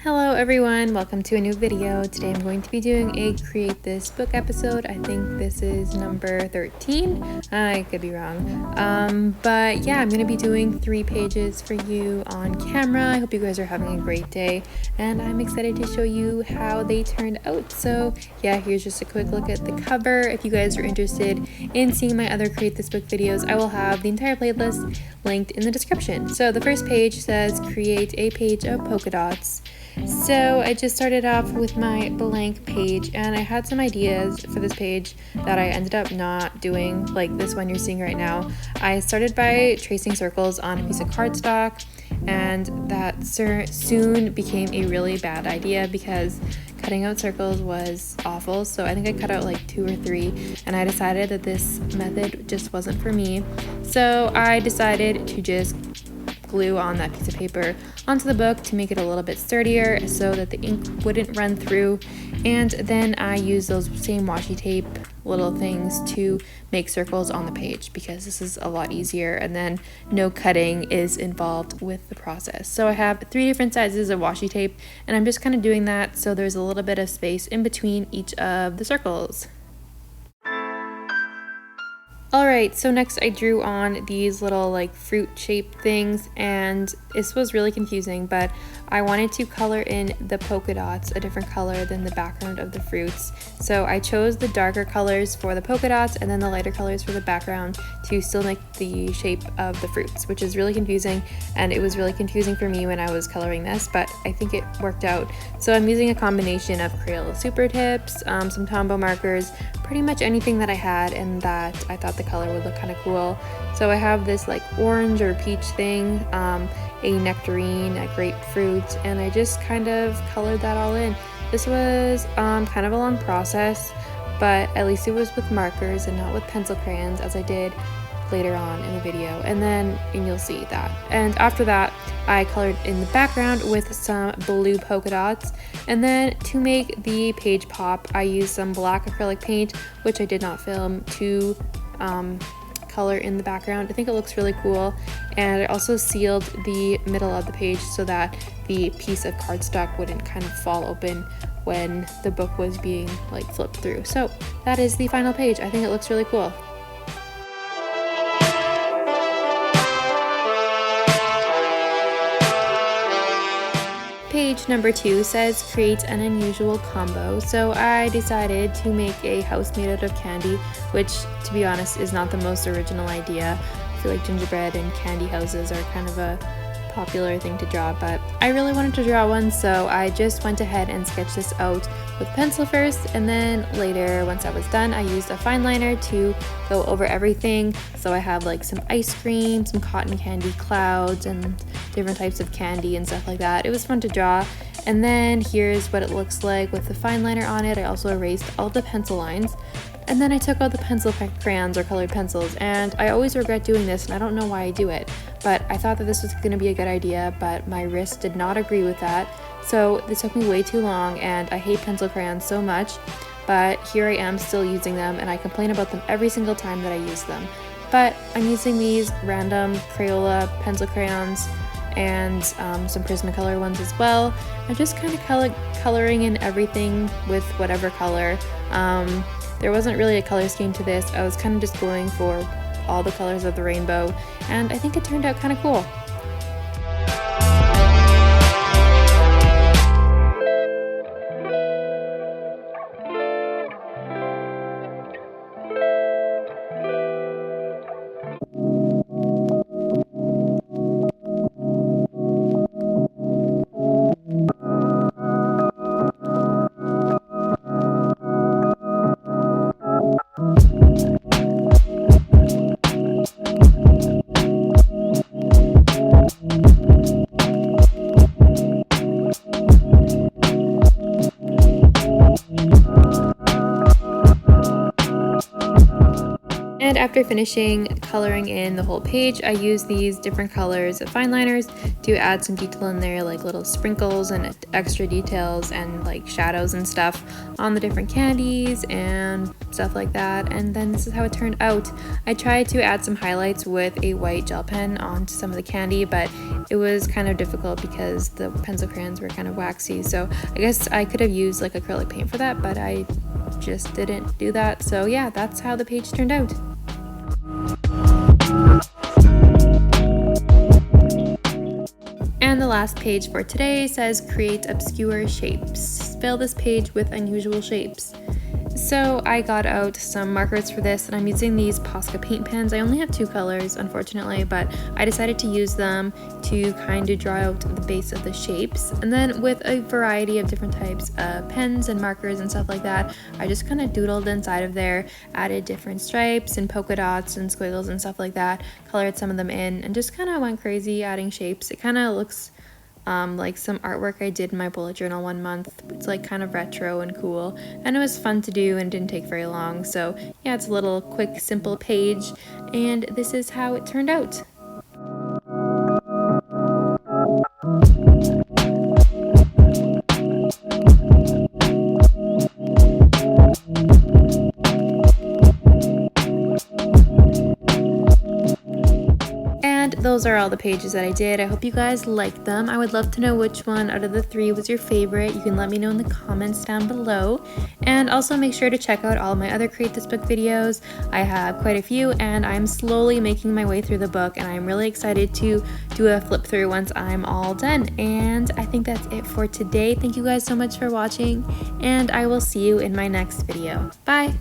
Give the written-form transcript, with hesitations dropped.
Hello everyone, welcome to a new video. Today I'm going to be doing a Create This Book episode. I think this is number 13. I could be wrong. But yeah, I'm going to be doing 3 pages for you on camera. I hope you guys are having a great day and I'm excited to show you how they turned out. So yeah, here's just a quick look at the cover. If you guys are interested in seeing my other Create This Book videos, I will have the entire playlist linked in the description. So the first page says create a page of polka dots. So I just started off with my blank page and I had some ideas for this page that I ended up not doing, like this one you're seeing right now. I started by tracing circles on a piece of cardstock, and that soon became a really bad idea because cutting out circles was awful. So I think I cut out like 2 or 3 and I decided that this method just wasn't for me. So I decided to just glue on that piece of paper onto the book to make it a little bit sturdier so that the ink wouldn't run through, and then I use those same washi tape little things to make circles on the page because this is a lot easier and then no cutting is involved with the process. So I have 3 different sizes of washi tape and I'm just kind of doing that so there's a little bit of space in between each of the circles. Alright, so next I drew on these little like fruit shaped things, and this was really confusing, but I wanted to color in the polka dots a different color than the background of the fruits. So I chose the darker colors for the polka dots and then the lighter colors for the background to still make the shape of the fruits, which is really confusing, and it was really confusing for me when I was coloring this, but I think it worked out. So I'm using a combination of Crayola Super Tips, some Tombow markers, pretty much anything that I had and that I thought the color would look kind of cool. So I have this like orange or peach thing, a nectarine, a grapefruit, and I just kind of colored that all in. This was kind of a long process, but at least it was with markers and not with pencil crayons as I did later on in the video, and you'll see that. And after that I colored in the background with some blue polka dots, and then to make the page pop I used some black acrylic paint, which I did not film, to color in the background. I think it looks really cool, and I also sealed the middle of the page so that the piece of cardstock wouldn't kind of fall open when the book was being like flipped through. So that is the final page. I think it looks really cool. Page number 2 says create an unusual combo. So I decided to make a house made out of candy, which to be honest is not the most original idea. I feel like gingerbread and candy houses are kind of a popular thing to draw, but I really wanted to draw one, so I just went ahead and sketched this out with pencil first, and then later once I was done I used a fine liner to go over everything. So I have like some ice cream, some cotton candy clouds, and different types of candy and stuff like that. It was fun to draw. And then here's what it looks like with the fine liner on it. I also erased all the pencil lines, and then I took out the pencil crayons or colored pencils, and I always regret doing this and I don't know why I do it, but I thought that this was going to be a good idea, but my wrist did not agree with that. So this took me way too long, and I hate pencil crayons so much, but here I am still using them, and I complain about them every single time that I use them. But I'm using these random Crayola pencil crayons and some Prismacolor ones as well. I'm just kind of coloring in everything with whatever color. There wasn't really a color scheme to this. I was kind of just going for all the colors of the rainbow, and I think it turned out kind of cool. after finishing coloring in the whole page, I used these different colors of fine liners to add some detail in there, like little sprinkles and extra details and like shadows and stuff on the different candies and stuff like that. And then this is how it turned out. I tried to add some highlights with a white gel pen onto some of the candy, but it was kind of difficult because the pencil crayons were kind of waxy. So I guess I could have used like acrylic paint for that, but I just didn't do that. So yeah, that's how the page turned out. And the last page for today says create obscure shapes. Fill this page with unusual shapes. So I got out some markers for this, and I'm using these Posca paint pens. I only have 2 colors, unfortunately, but I decided to use them to kind of draw out the base of the shapes. And then with a variety of different types of pens and markers and stuff like that, I just kind of doodled inside of there, added different stripes and polka dots and squiggles and stuff like that, colored some of them in, and just kind of went crazy adding shapes. It kind of looks like some artwork I did in my bullet journal one month. It's like kind of retro and cool, and it was fun to do and didn't take very long. So yeah, it's a little quick, simple page, and this is how it turned out. Those are all the pages that I did. I hope you guys liked them. I would love to know which one out of the 3 was your favorite. You can let me know in the comments down below. And also make sure to check out all my other Create This Book videos. I have quite a few, and I'm slowly making my way through the book, and I'm really excited to do a flip through once I'm all done. And I think that's it for today. Thank you guys so much for watching, and I will see you in my next video. Bye!